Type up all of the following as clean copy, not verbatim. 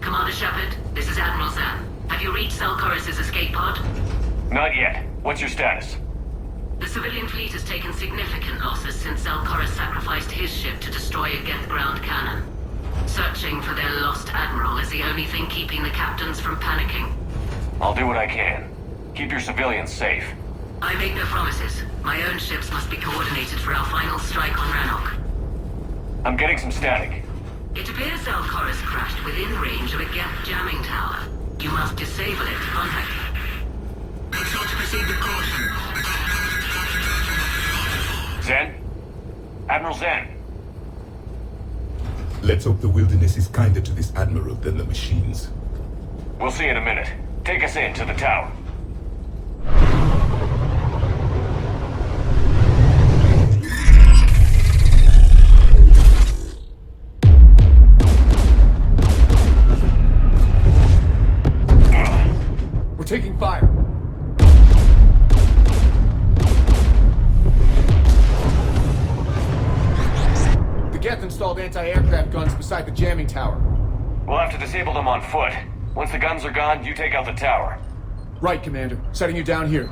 Commander Shepard, this is Admiral Zan. Have you reached Zelkorus' escape pod? Not yet. What's your status? The civilian fleet has taken significant losses since Zelkorus sacrificed his ship to destroy a Geth ground cannon. Searching for their lost admiral is the only thing keeping the captains from panicking. I'll do what I can. Keep your civilians safe. I make no promises. My own ships must be coordinated for our final strike on Rannoch. I'm getting some static. It appears Zelkorus crashed within range of a Geth jamming tower. You must disable it to contact it. Make sure to proceed with caution. Zen? Admiral Zen? Let's hope the wilderness is kinder to this admiral than the machines. We'll see in a minute. Take us in to the tower. We're taking fire. The Geth installed anti-aircraft guns beside the jamming tower. We'll have to disable them on foot. Once the guns are gone, you take out the tower. Right, Commander. Setting you down here.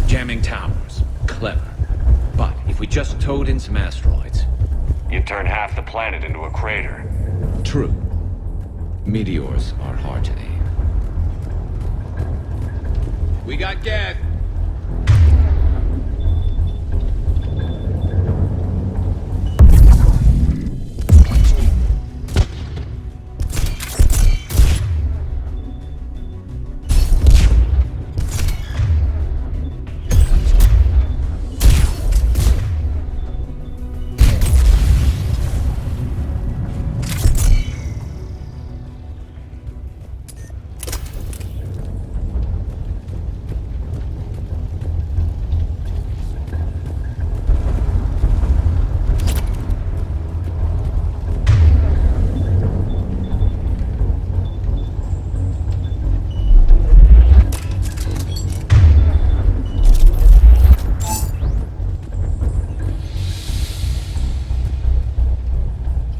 Jamming towers. Clever. But if we just towed in some asteroids... You'd turn half the planet into a crater. True. Meteors are hard to aim. We got Geth!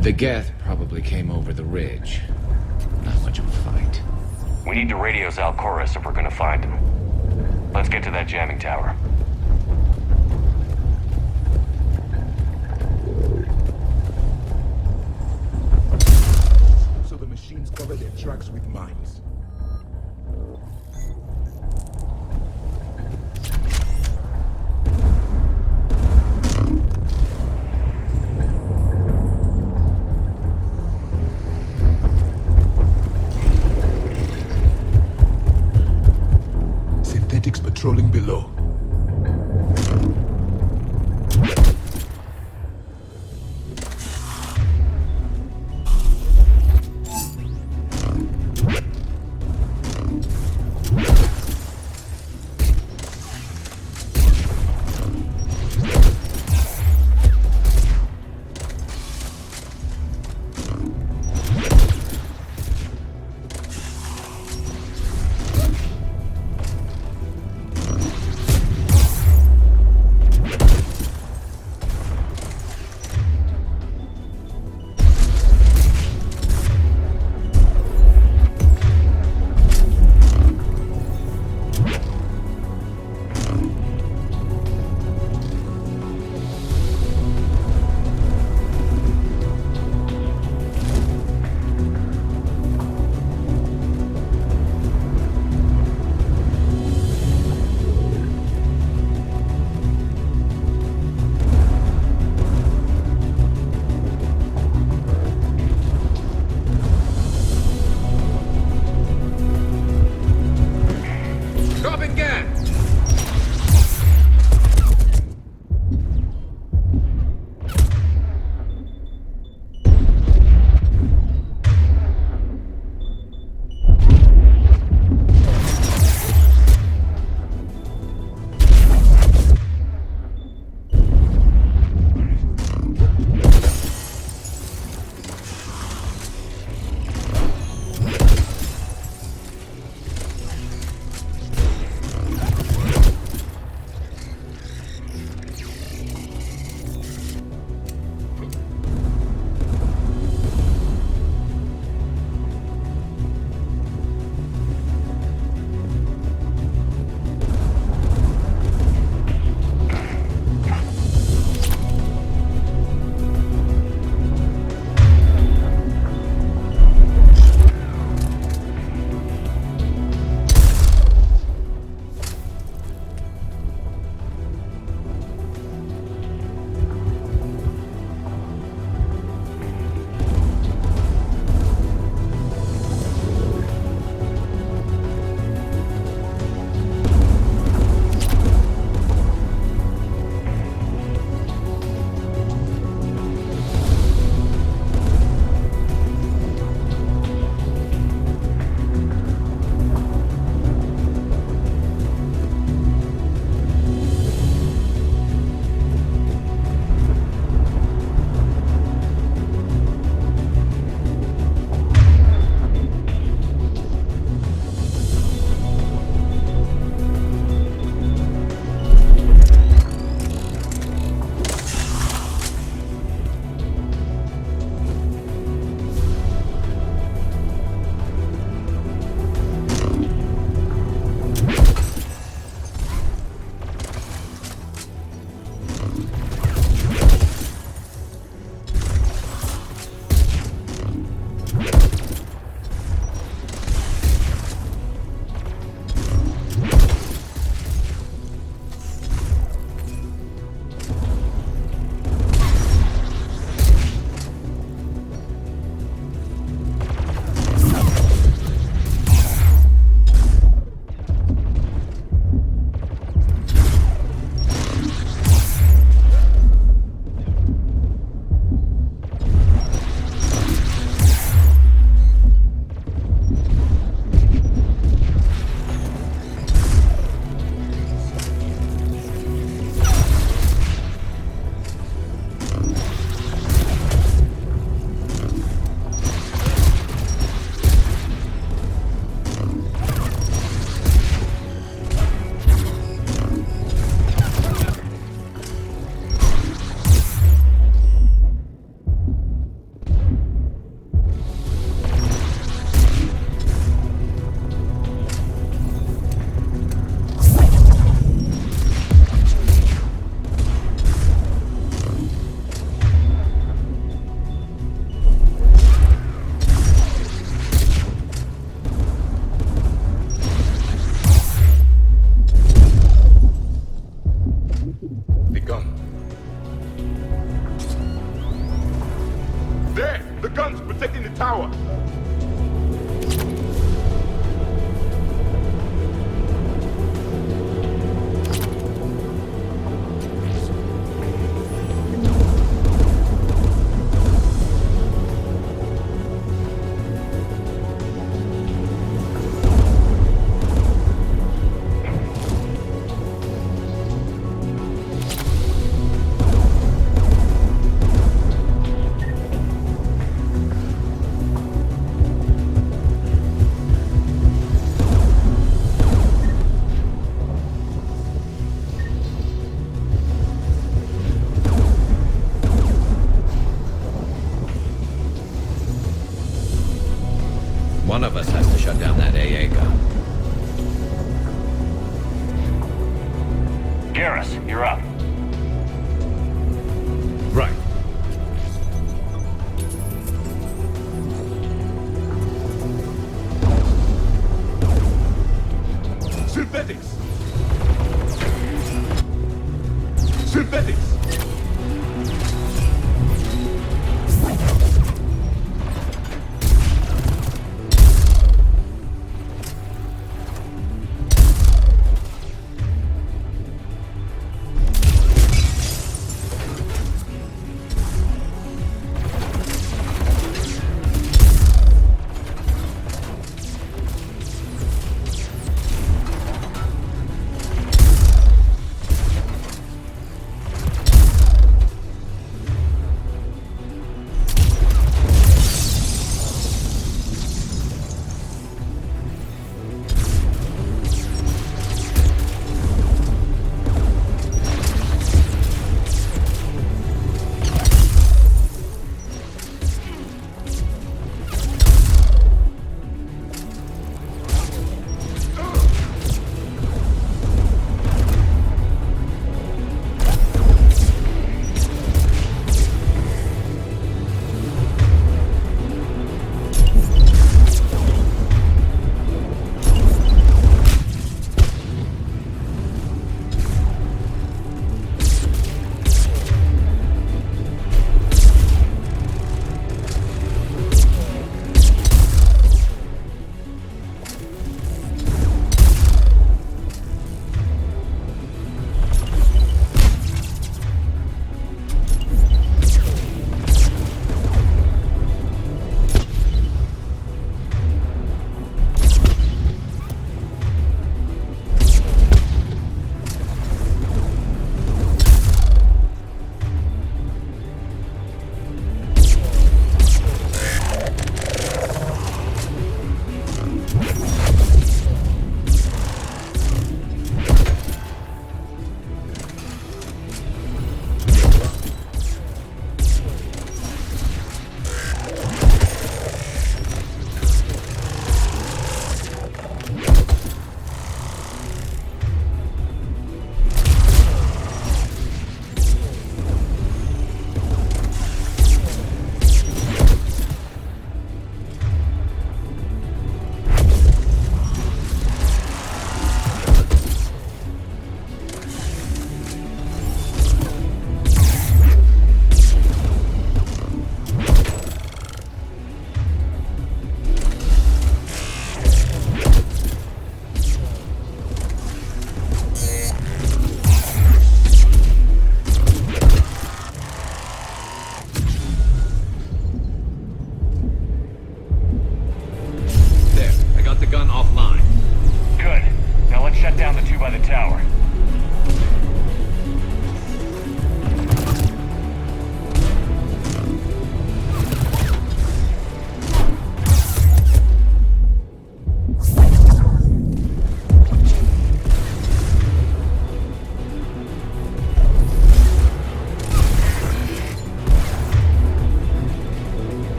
The Geth probably came over the ridge. Not much of a fight. We need to radio Zelkorus if we're gonna find him. Let's get to that jamming tower. So the machines cover their tracks with mines. Synthetics patrolling below. protecting the tower.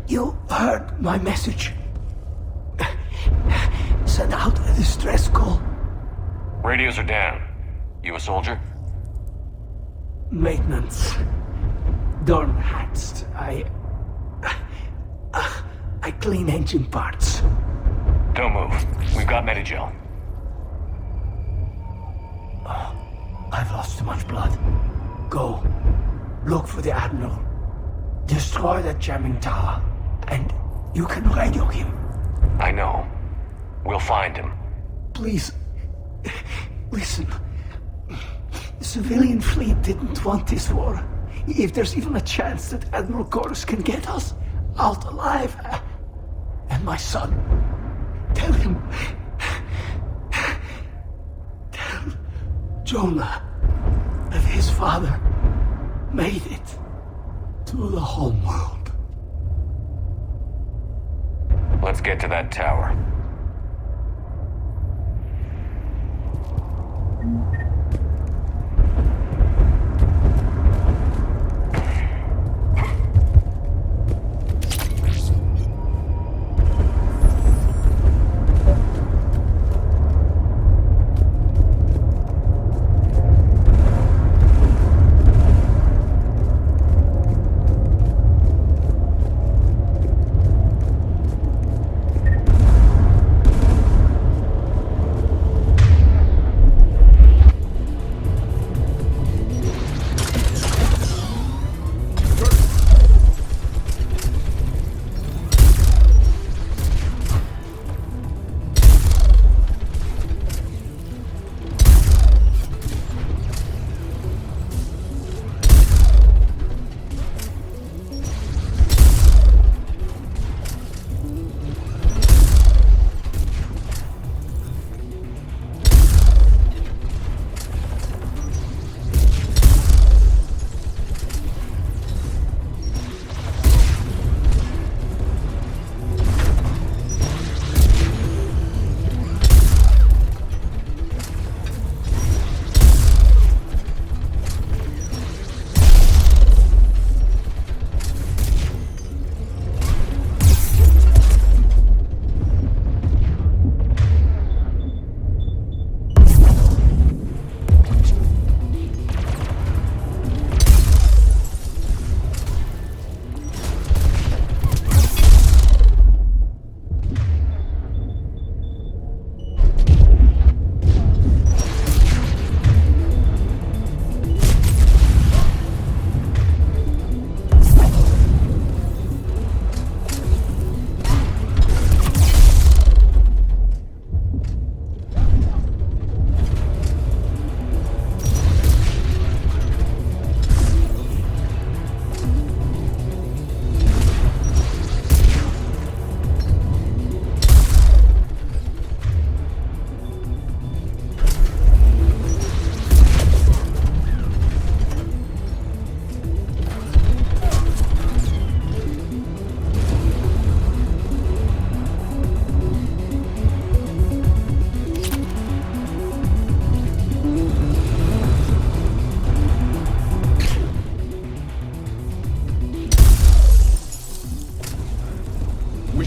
You heard my message. Send out a distress call. Radios are down. You a soldier? Maintenance. Darn hats. I clean engine parts. Don't move. We've got Medigel. I've lost too much blood. Go. Look for the Admiral. Destroy that jamming tower. And you can radio him. I know. We'll find him. Please. Listen. The civilian fleet didn't want this war. If there's even a chance that Admiral Chorus can get us out alive. And my son. Tell him. Tell Jonah that his father made it to the home world. Let's get to that tower.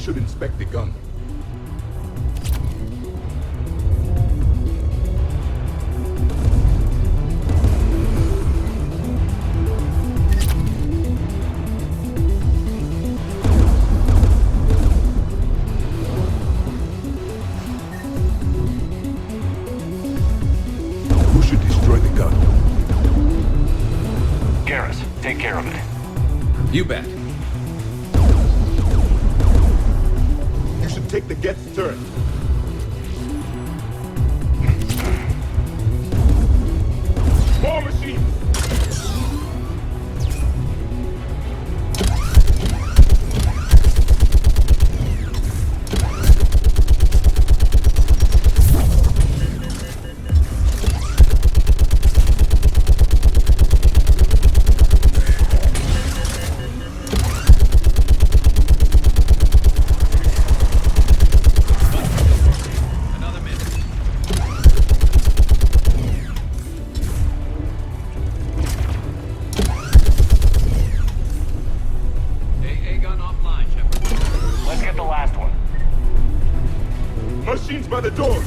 should inspect the gun. Who should destroy the gun? Garrus, take care of it. You bet. You should take the Geth's turret. War machine! by the door.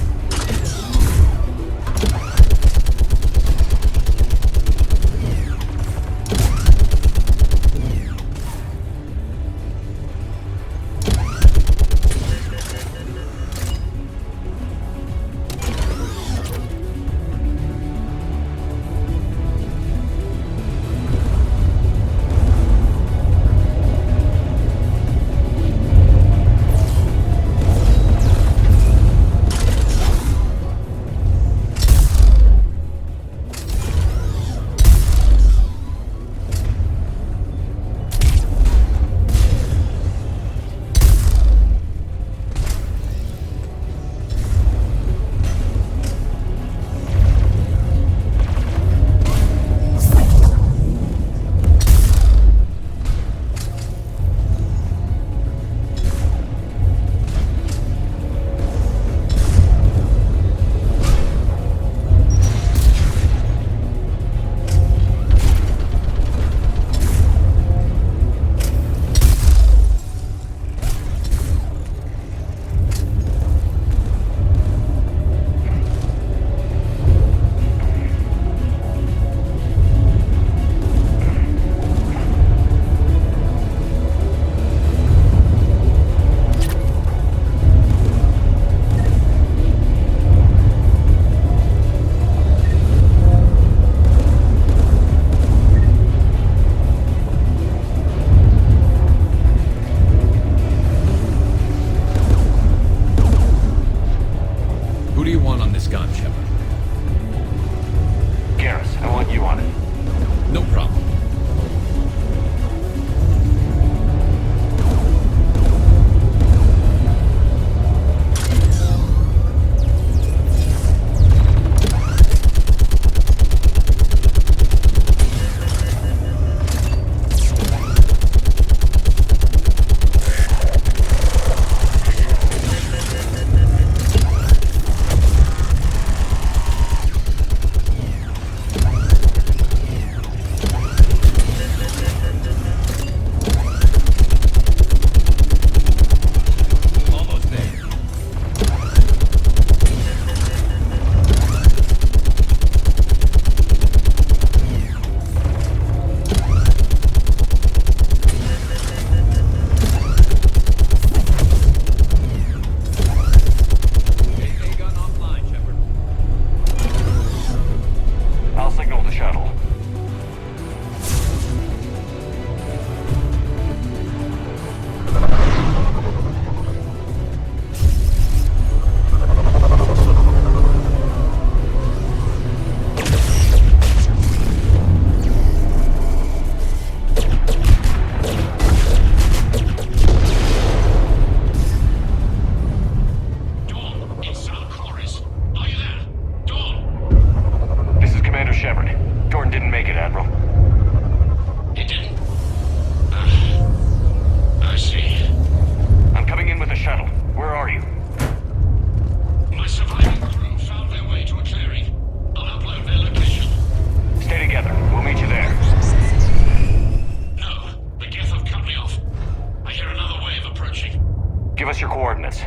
Give us your coordinates.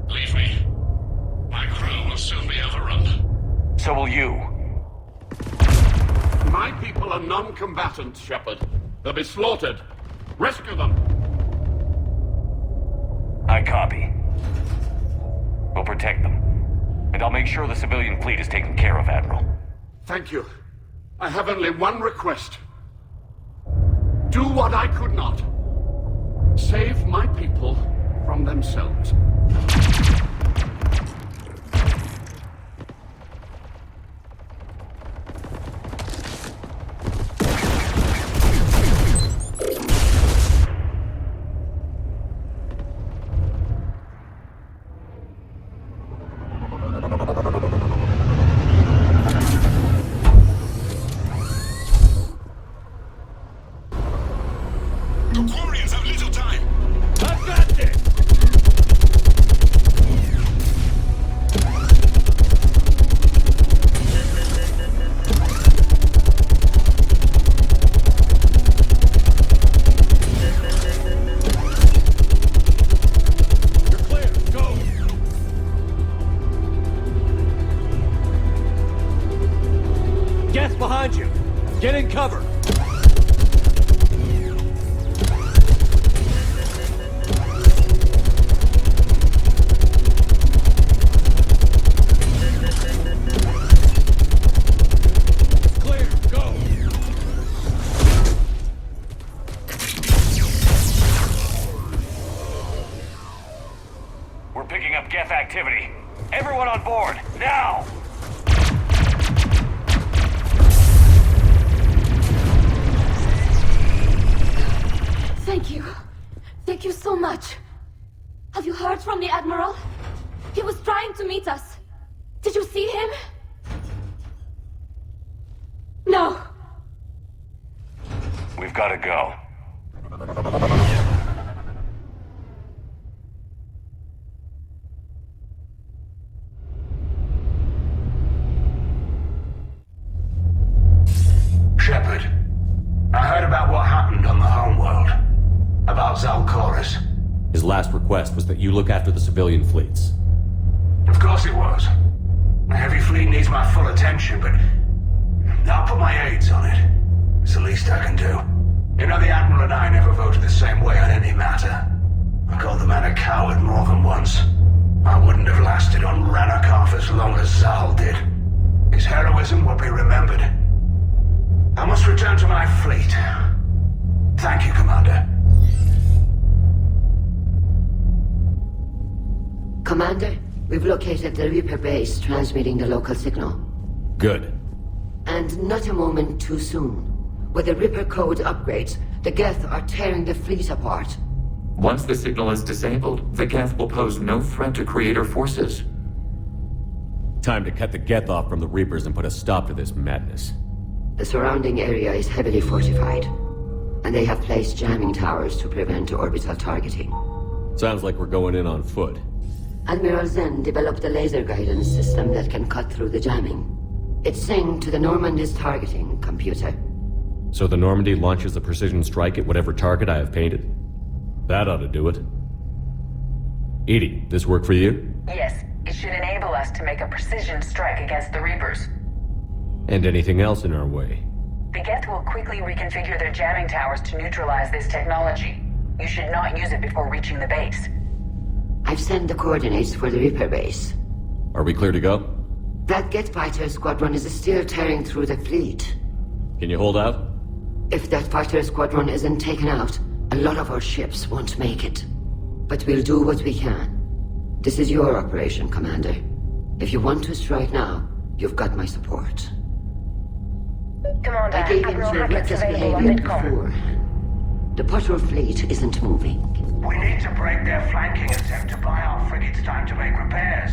Leave me. My crew will soon be overrun. So will you. My people are non-combatants, Shepard. They'll be slaughtered. Rescue them. I copy. We'll protect them. And I'll make sure the civilian fleet is taken care of, Admiral. Thank you. I have only one request. Do what I could not. Save my people from themselves. cover! Clear, go! We're picking up Geth activity. Everyone on board, now! Thank you. Thank you so much. Have you heard from the Admiral? He was trying to meet us. Did you see him? No. We've got to go. Shepard, I heard about what happened on the homeworld. About Zalcoris. His last request was that you look after the civilian fleets. Of course it was. The heavy fleet needs my full attention, but I'll put my aids on it. It's the least I can do. You know, the Admiral and I never voted the same way on any matter. I called the man a coward more than once. I wouldn't have lasted on Ranakov as long as Zal did. His heroism will be remembered. I must return to my fleet. Thank you, Commander. Commander, we've located the Reaper base transmitting the local signal. Good. And not a moment too soon. With the Reaper code upgrades, the Geth are tearing the fleet apart. Once the signal is disabled, the Geth will pose no threat to Creator forces. Time to cut the Geth off from the Reapers and put a stop to this madness. The surrounding area is heavily fortified, and they have placed jamming towers to prevent orbital targeting. Sounds like we're going in on foot. Admiral Zen developed a laser guidance system that can cut through the jamming. It's synced to the Normandy's targeting computer. So the Normandy launches a precision strike at whatever target I have painted? That ought to do it. Edie, this work for you? Yes, it should enable us to make a precision strike against the Reapers. And anything else in our way? The Geth will quickly reconfigure their jamming towers to neutralize this technology. You should not use it before reaching the base. I've sent the coordinates for the Reaper base. Are we clear to go? That Geth fighter squadron is still tearing through the fleet. Can you hold out? If that fighter squadron isn't taken out, a lot of our ships won't make it. But we'll do what we can. This is your operation, Commander. If you want to strike now, you've got my support. Commander, I gave in Admiral to your Hackett's reckless available on behavior Midcom. before. The patrol fleet isn't moving. We need to break their flanking attempt to buy our frigates time to make repairs.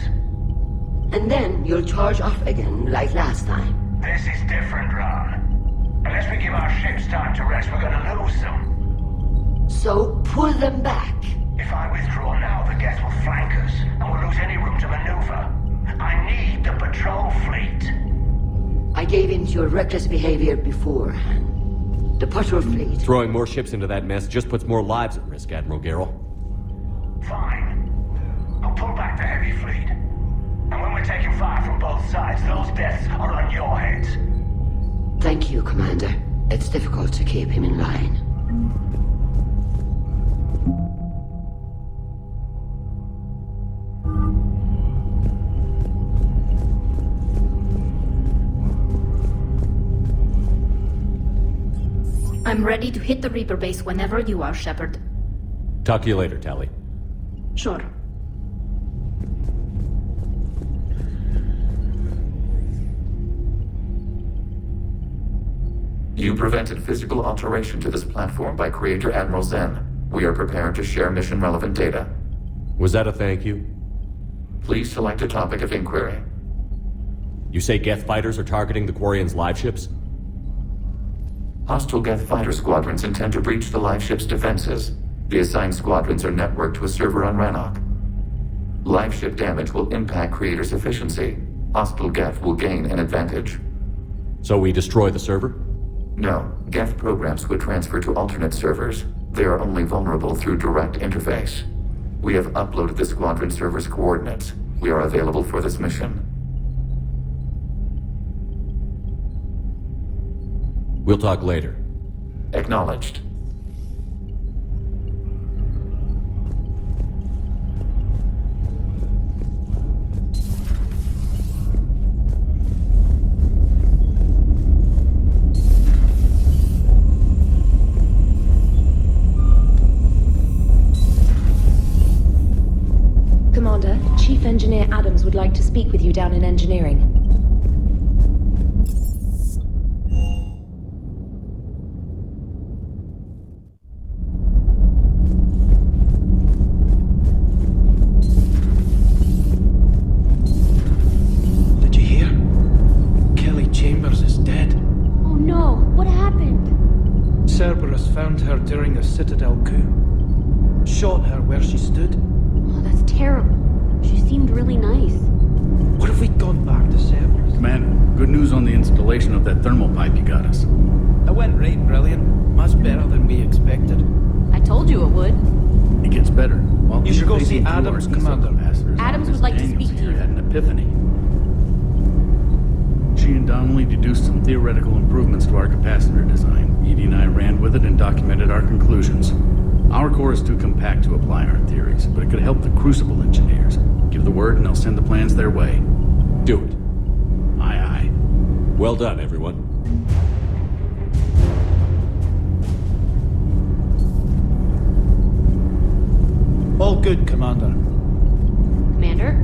And then you'll charge off again, like last time. This is different, Ron. Unless we give our ships time to rest, we're gonna lose them. So pull them back. If I withdraw now, the Geth will flank us, and we'll lose any room to maneuver. I need the patrol fleet. I gave in to your reckless behavior before. The patrol fleet. Throwing more ships into that mess just puts more lives at risk, Admiral Garrel. Fine. I'll pull back the heavy fleet. And when we're taking fire from both sides, those deaths are on your heads. Thank you, Commander. It's difficult to keep him in line. I'm ready to hit the Reaper base whenever you are, Shepard. Talk to you later, Tally. Sure. You prevented physical alteration to this platform by Creator Admiral Zen. We are prepared to share mission-relevant data. Was that a thank you? Please select a topic of inquiry. You say Geth fighters are targeting the Quarians' live ships? Hostile Geth fighter squadrons intend to breach the live ship's defenses. The assigned squadrons are networked to a server on Rannoch. Live ship damage will impact Creator's efficiency. Hostile Geth will gain an advantage. So we destroy the server? No, Geth programs would transfer to alternate servers. They are only vulnerable through direct interface. We have uploaded the squadron server's coordinates. We are available for this mission. We'll talk later. Acknowledged. Commander, Chief Engineer Adams would like to speak with you down in engineering. Did you hear? Kelly Chambers is dead. Oh no, what happened? Cerberus found her during a Citadel coup. Shot her where she stood. Oh, that's terrible. She seemed really nice. What if we'd gone back to Cerberus? Commander, good news on the installation of that thermal pipe you got us. It went right brilliant. Much better than we expected. I told you it would. It gets better. While You should go facing see two of Adams, our Commander. capacitors, Adams Miss would like to Daniels speak to here you. had an epiphany. She and Donnelly deduced some theoretical improvements to our capacitor design. Edie and I ran with it and documented our conclusions. Our core is too compact to apply our theories, but it could help the Crucible engineers. Give the word and they'll send the plans their way. Do it. Aye, aye. Well done, everyone. All good, Commander. Commander?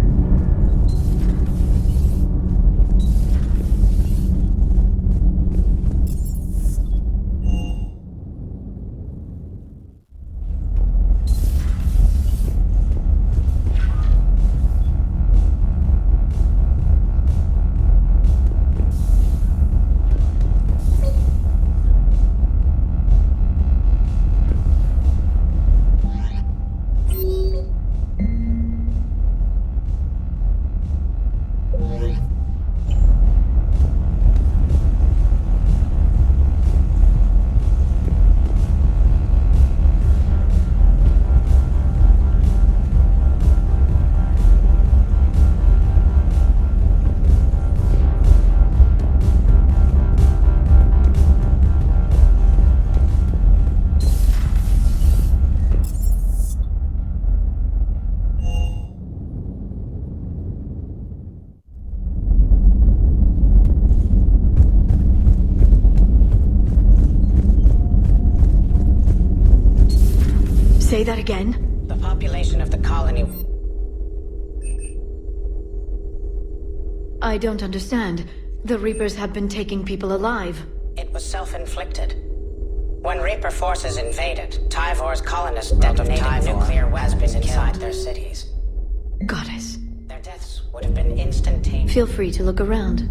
Say that again? The population of the colony... I don't understand. The Reapers have been taking people alive. It was self-inflicted. When Reaper forces invaded, Tyvor's colonists detonated nuclear weapons inside their cities. Goddess. Their deaths would have been instantaneous. Feel free to look around.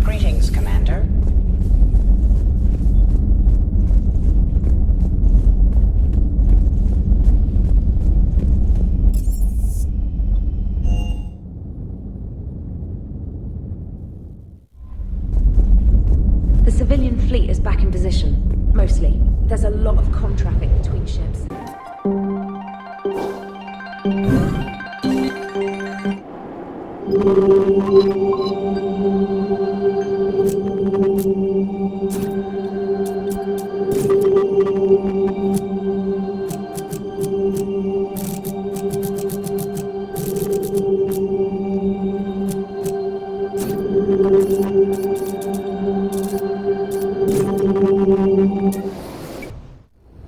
Greetings, Commander. The civilian fleet is back in position. Mostly. There's a lot of comm traffic between ships.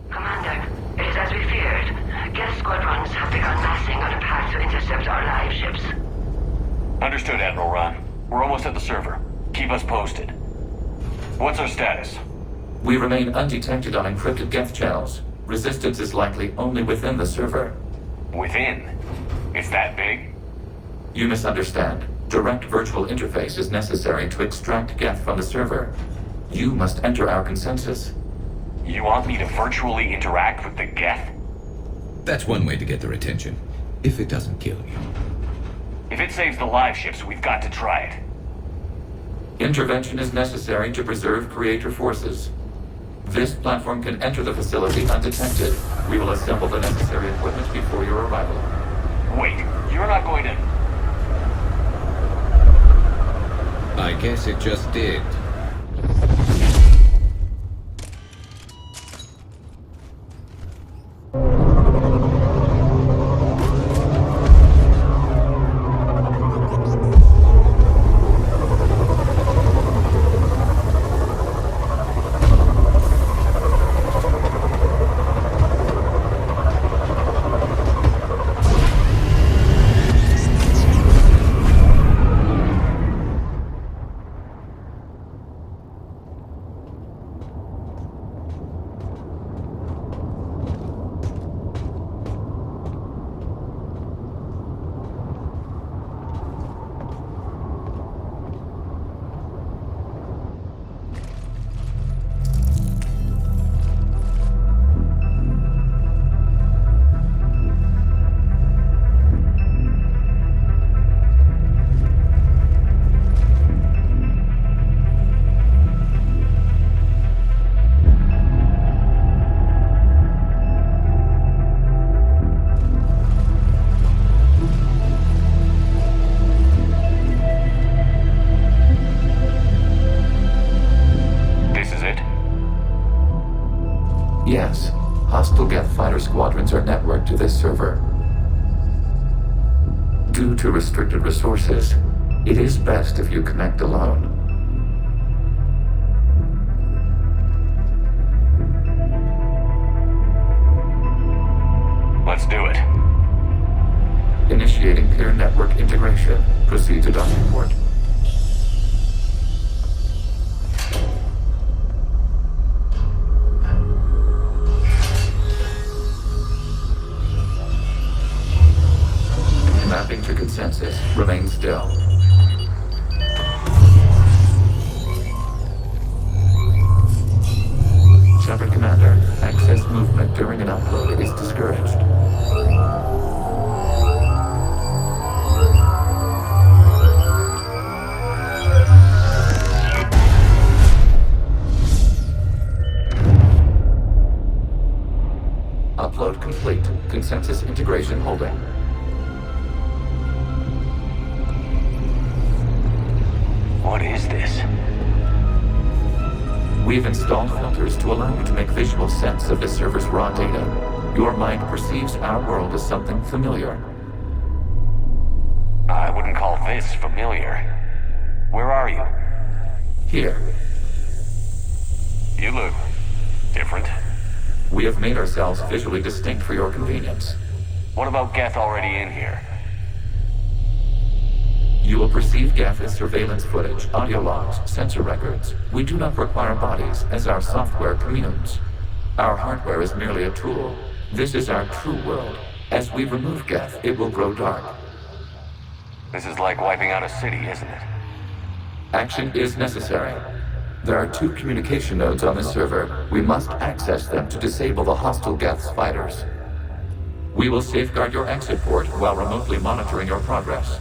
Commander, it is as we feared. Geth squadrons have begun massing on a path to intercept our live ships. Understood, Admiral Ron. We're almost at the server. Keep us posted. What's our status? We remain undetected on encrypted Geth channels. Resistance is likely only within the server. Within? It's that big? You misunderstand. Direct virtual interface is necessary to extract Geth from the server. You must enter our consensus. You want me to virtually interact with the Geth? That's one way to get their attention, if it doesn't kill you. If it saves the live ships, we've got to try it. Intervention is necessary to preserve creator forces. This platform can enter the facility undetected. We will assemble the necessary equipment before your arrival. Wait, you're not going to... I guess it just did. Yes, hostile Geth fighter squadrons are networked to this server. Due to restricted resources, it is best if you connect alone. Let's do it. Initiating peer network integration. Proceed to docking port. Mapping to consensus. Remain still. Shepard Commander, access movement during an upload is discouraged. Upload complete. Consensus integration holding. What is this? We've installed filters to allow you to make visual sense of the server's raw data. Your mind perceives our world as something familiar. I wouldn't call this familiar. Where are you? Here. You look different. We have made ourselves visually distinct for your convenience. What about Geth already in here? You will perceive Geth as surveillance footage, audio logs, sensor records. We do not require bodies, as our software communes. Our hardware is merely a tool. This is our true world. As we remove Geth, it will grow dark. This is like wiping out a city, isn't it? Action is necessary. There are 2 communication nodes on the server. We must access them to disable the hostile Geth's fighters. We will safeguard your exit port while remotely monitoring your progress.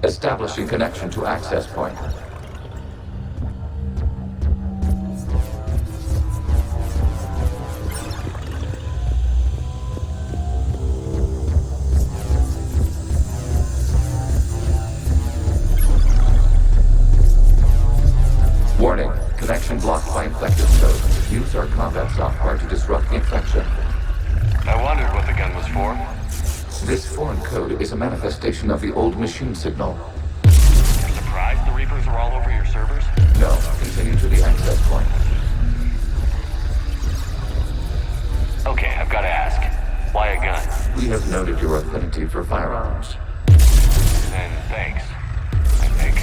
Establishing connection to access point. Warning, connection blocked by infected code. Use our combat software to disrupt the infection. I wondered what the gun was for. This foreign code is a manifestation of the old machine signal. You're surprised the Reapers are all over your servers? No, continue to the access point. Okay, I've got to ask. Why a gun? We have noted your affinity for firearms. And thanks, I think.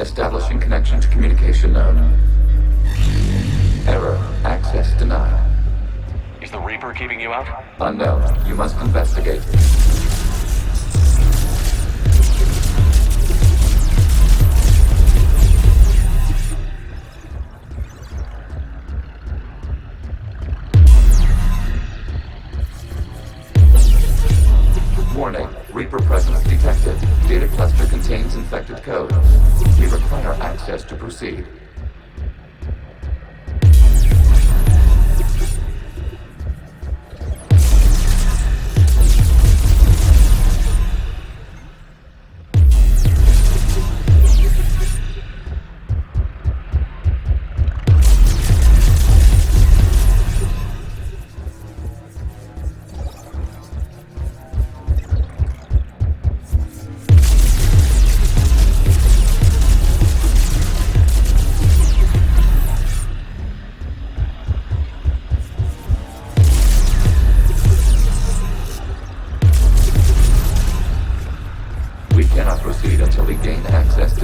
Establishing connection to communication node. Error. Access denied. Is the Reaper keeping you out? Unknown. You must investigate. Warning. Reaper presence detected. Data cluster contains infected code. We require access to proceed.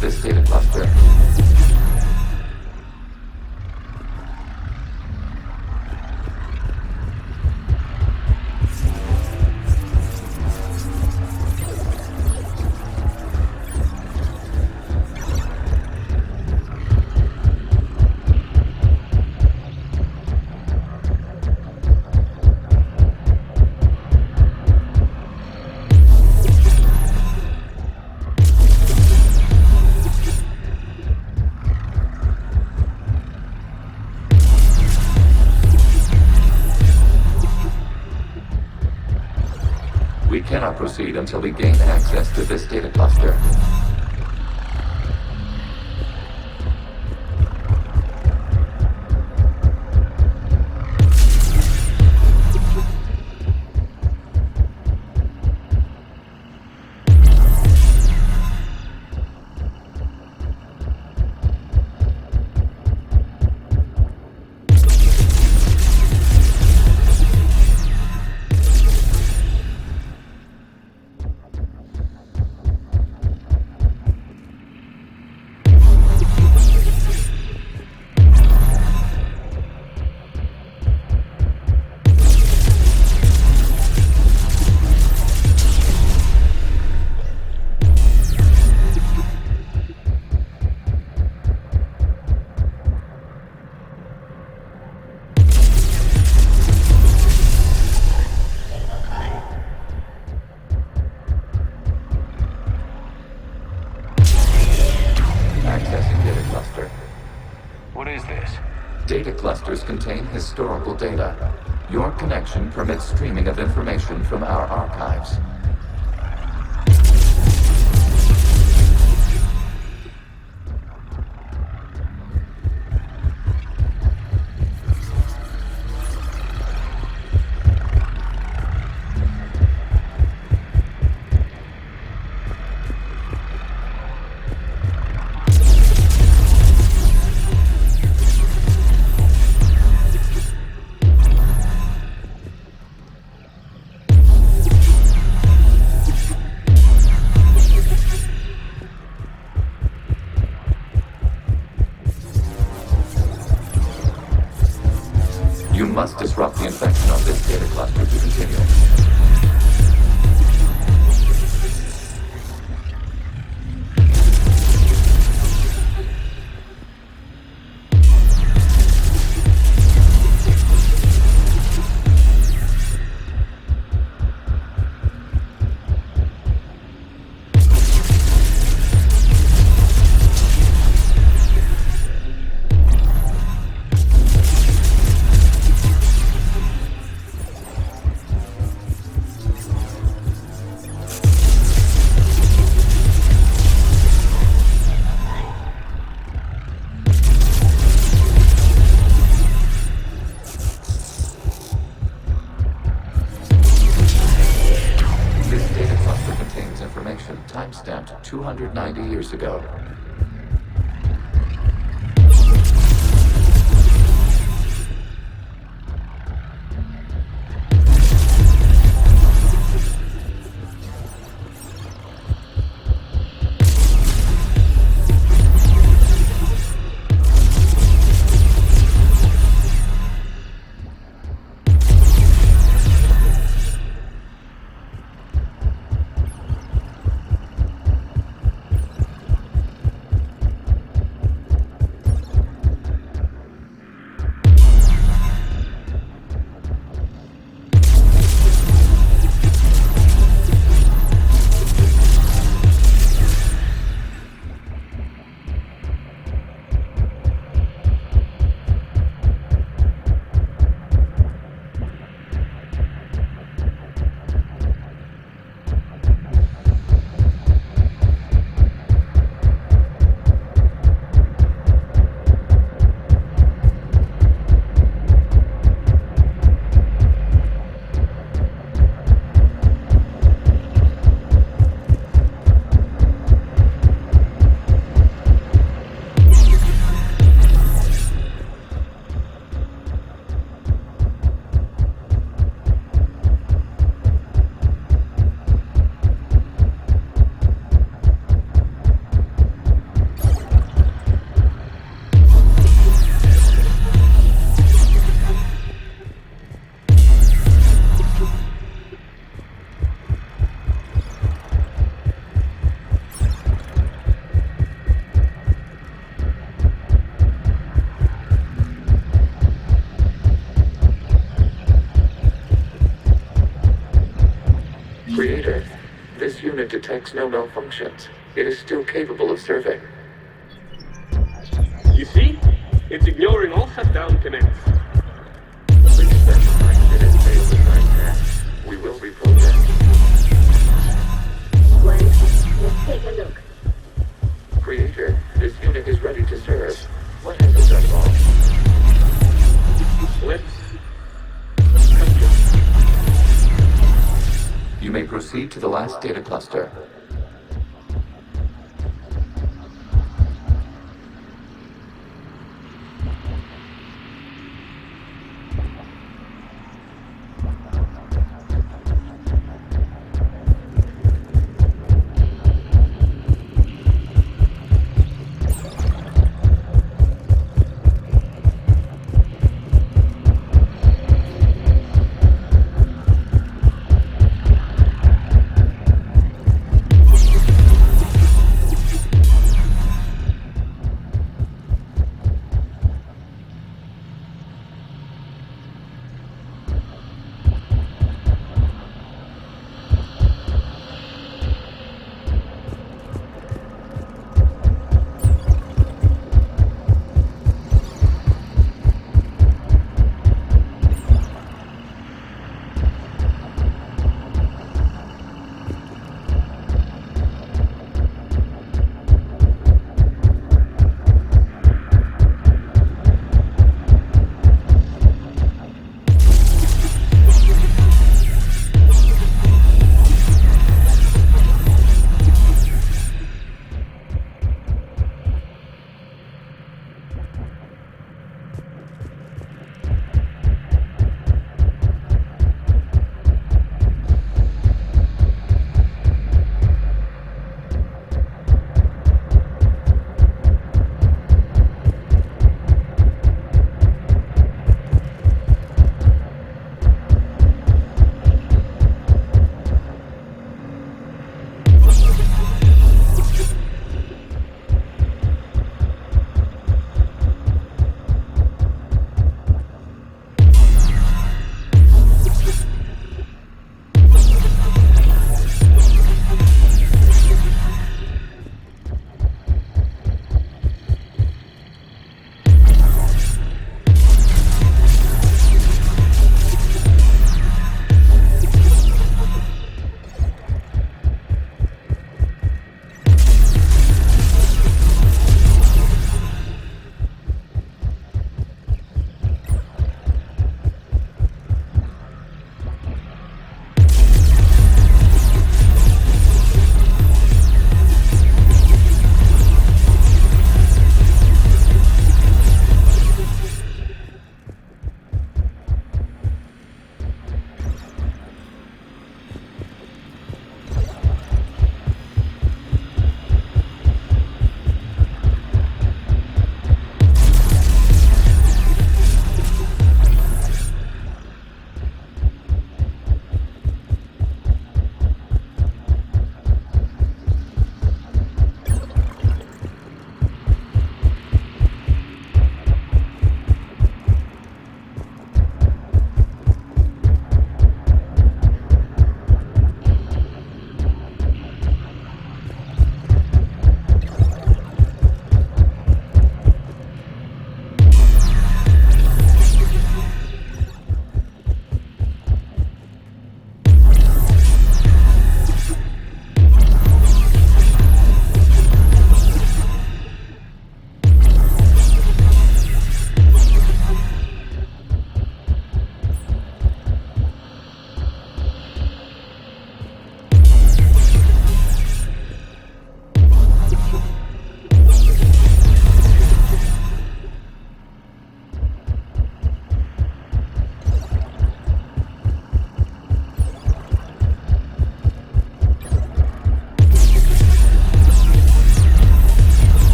This data cluster. We cannot proceed until we gain access to this data cluster. Data clusters contain historical data. Your connection permits streaming of information from our archives. You must disrupt the infection of this data cluster to continue. Timestamped 290 years ago. Creator, this unit detects no malfunctions. It is still capable of serving. You see? It's ignoring all shutdown connects. Please specify it has failed the sign test. We will reprogram. Let's take a look. Creator, this unit is ready to serve. What has it done wrong? You may proceed to the last data cluster.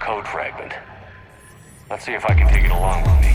code fragment. Let's see if I can take it along with me.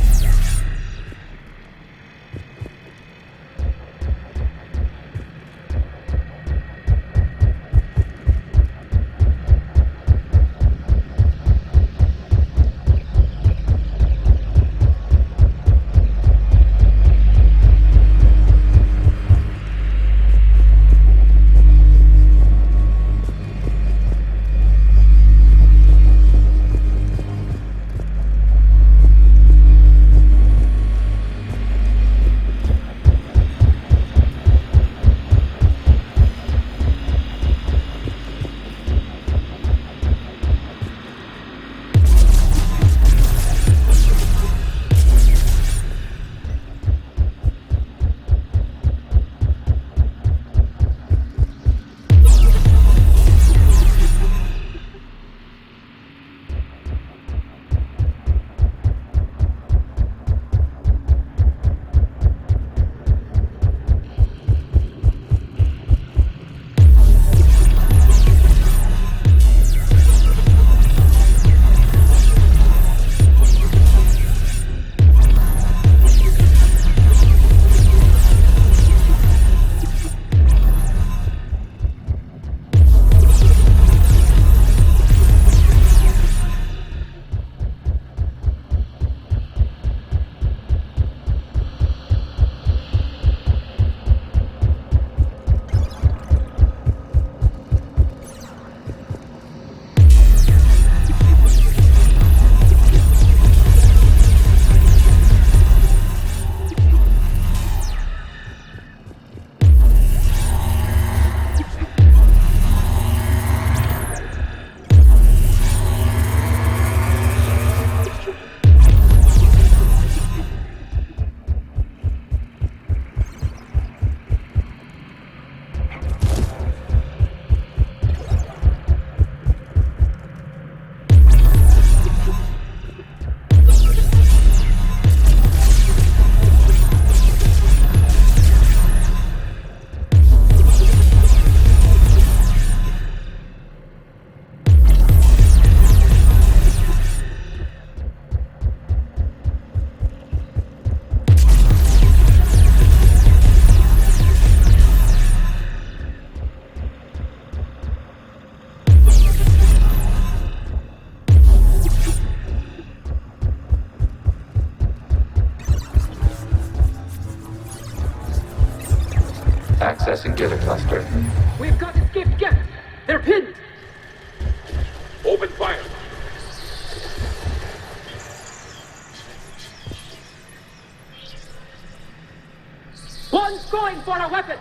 Accessing data cluster. We've got escaped guests. They're pinned. Open fire. One's going for a weapon.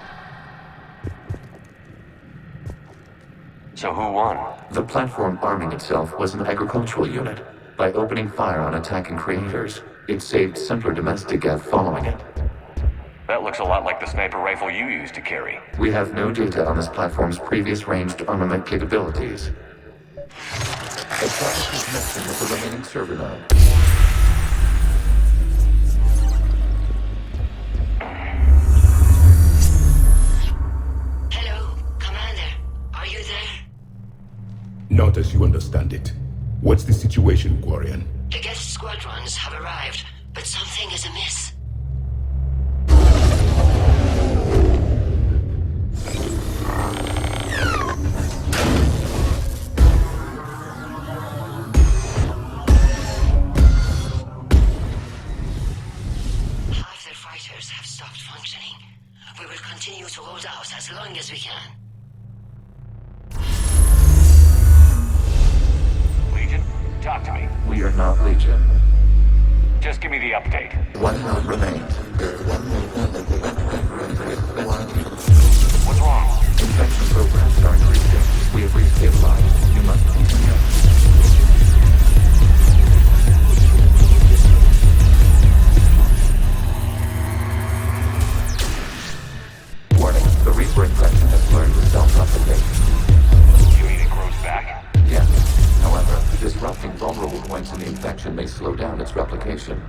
So who won? The platform arming itself was an agricultural unit. By opening fire on attacking creators, it saved simpler domestic geth following it. That looks a lot like the sniper rifle you used to carry. We have no data on this platform's previous ranged armament capabilities. Establish connection with the remaining server node. Hello, Commander. Are you there? Not as you understand it. What's the situation, Quarian? The guest squadrons have arrived, but something is amiss. Half their fighters have stopped functioning. We will continue to hold out as long as we can. Legion, talk to me. We are not Legion. Just give me the update. One node remains. What's wrong? Infection programs are increasing. We have restabilized. You must continue. Warning, the Reaper infection has learned to self-replicate. You mean it grows back? Yes. However, disrupting vulnerable points in the infection may slow down its replication.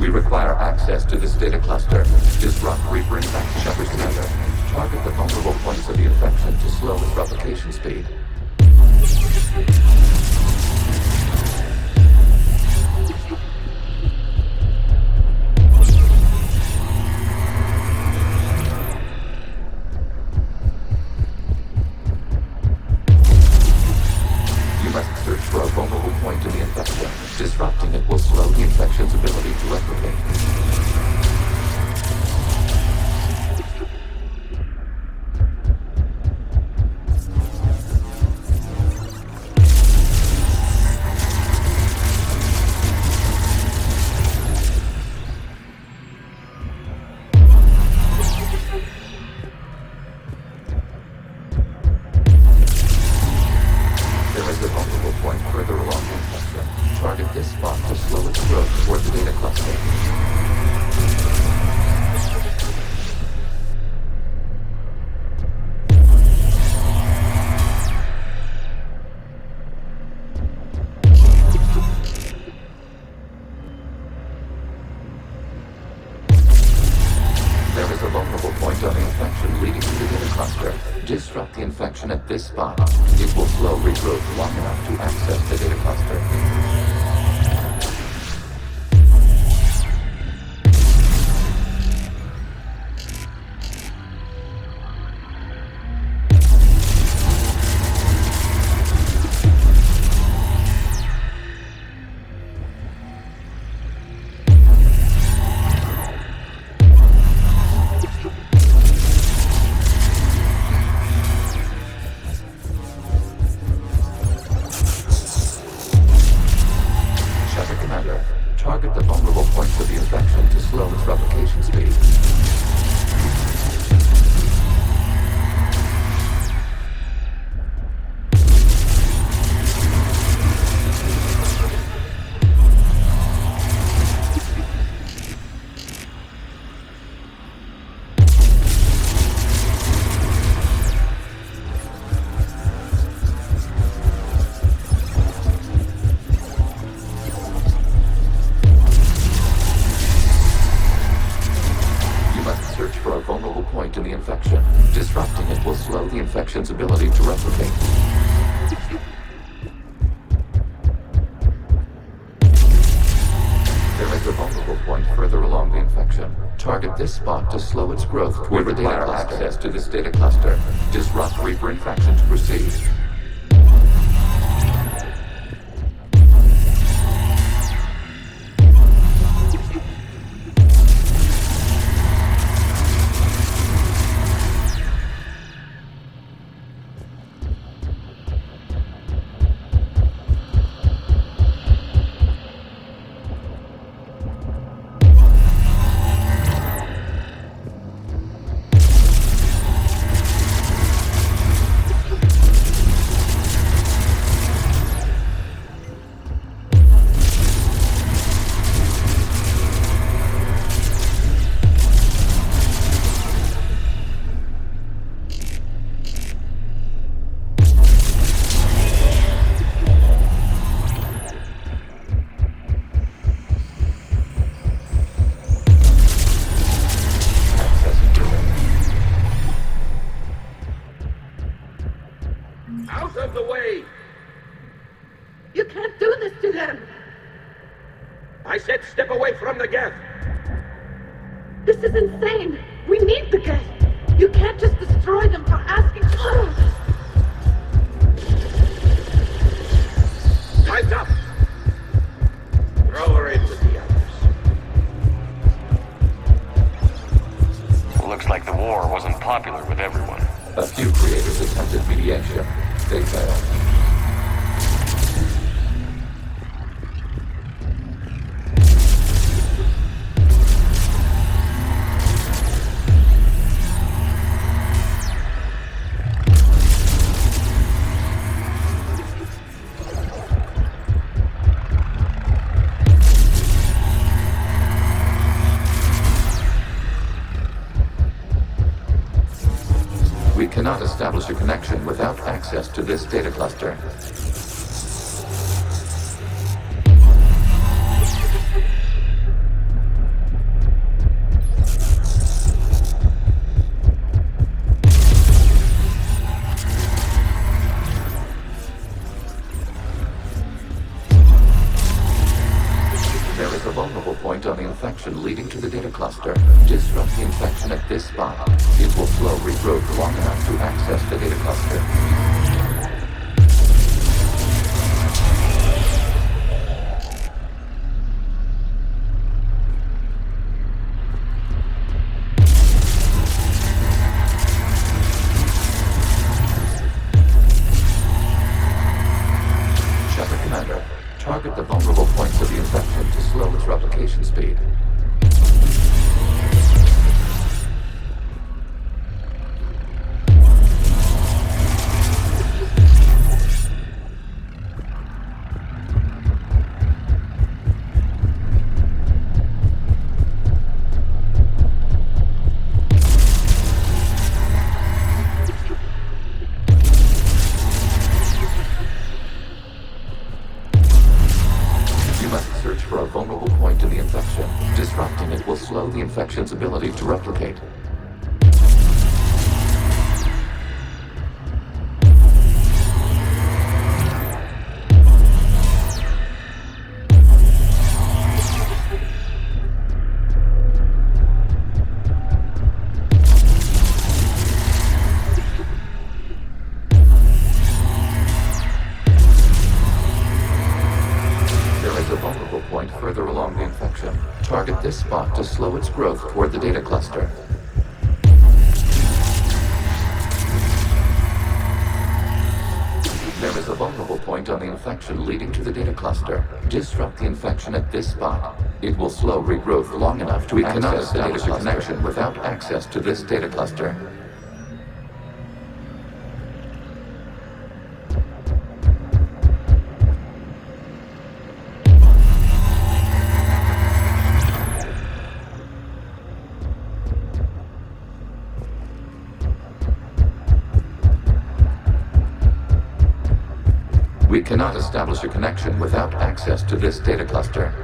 We require access to this data cluster. Disrupt Reaper infection. Shepard's Commander. Target the vulnerable points of the infection to slow its replication speed. You must search for a vulnerable point in the infection. Disrupting it will slow the infection's ability to replicate. There is a vulnerable point further along the infection. Target this spot to slow its growth toward the data cluster. There is a vulnerable point on the infection leading to the data cluster. Disrupt the infection at this spot. It will slow regrowth long enough to access the data cluster. Shepard Commander, target the vulnerable points of the infection to slow its replication speed. You must search for a vulnerable point in the infection. Disrupting it will slow the infection's ability to replicate. There is a vulnerable point further along the infection. Target this spot to slow its growth toward the data cluster. Access to this data cluster. Disrupt Reaper infection to proceed. Out of the way! You can't do this to them! I said step away from the geth! This is insane! We need the geth! You can't just destroy them for asking. Time's up! Throw her in with the others. Looks like the war wasn't popular with everyone. A few creators attempted mediation. They failed. We cannot establish a connection without access to this data cluster. is a vulnerable point on the infection leading to the data cluster. Disrupt the infection at this spot. It will slow regrowth long enough to access the data cluster. Target the vulnerable points of the infection to slow its replication speed. For a vulnerable point in the infection. Disrupting it will slow the infection's ability to replicate. Point further along the infection. Target this spot to slow its growth toward the data cluster. There is a vulnerable point on the infection leading to the data cluster. Disrupt the infection at this spot. It will slow regrowth long enough to access the data connection without access to this data cluster. We cannot establish a connection without access to this data cluster.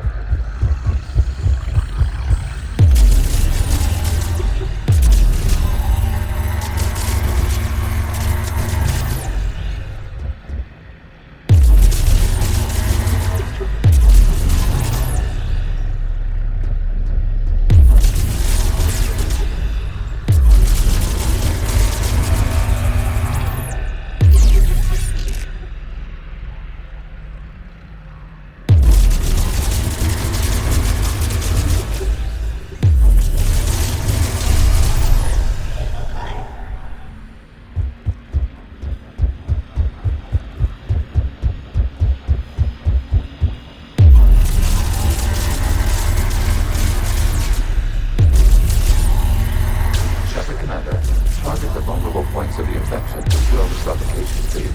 Target the vulnerable points of the infection to slow its replication speed.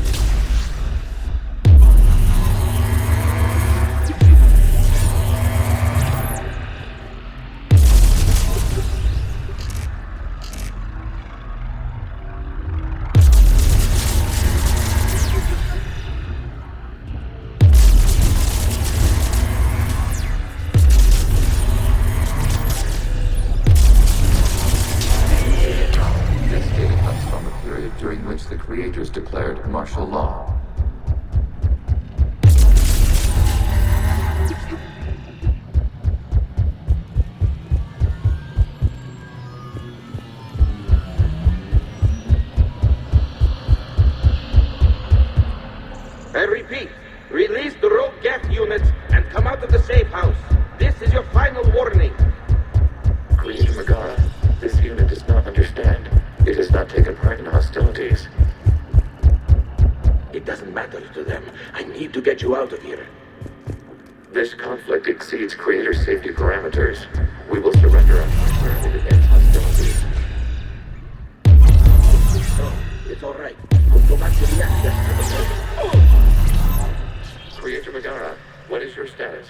During which the creators declared martial law. I repeat, release the rogue Geth units and come out of the safe house. This is your final warning. Creator Megara, this unit does not understand. It has not taken part in hostilities. It doesn't matter to them. I need to get you out of here. This conflict exceeds Creator safety parameters. We will surrender our priority to end hostilities. No, it's all right. We'll go back to the access to the place. Creator Megara, what is your status?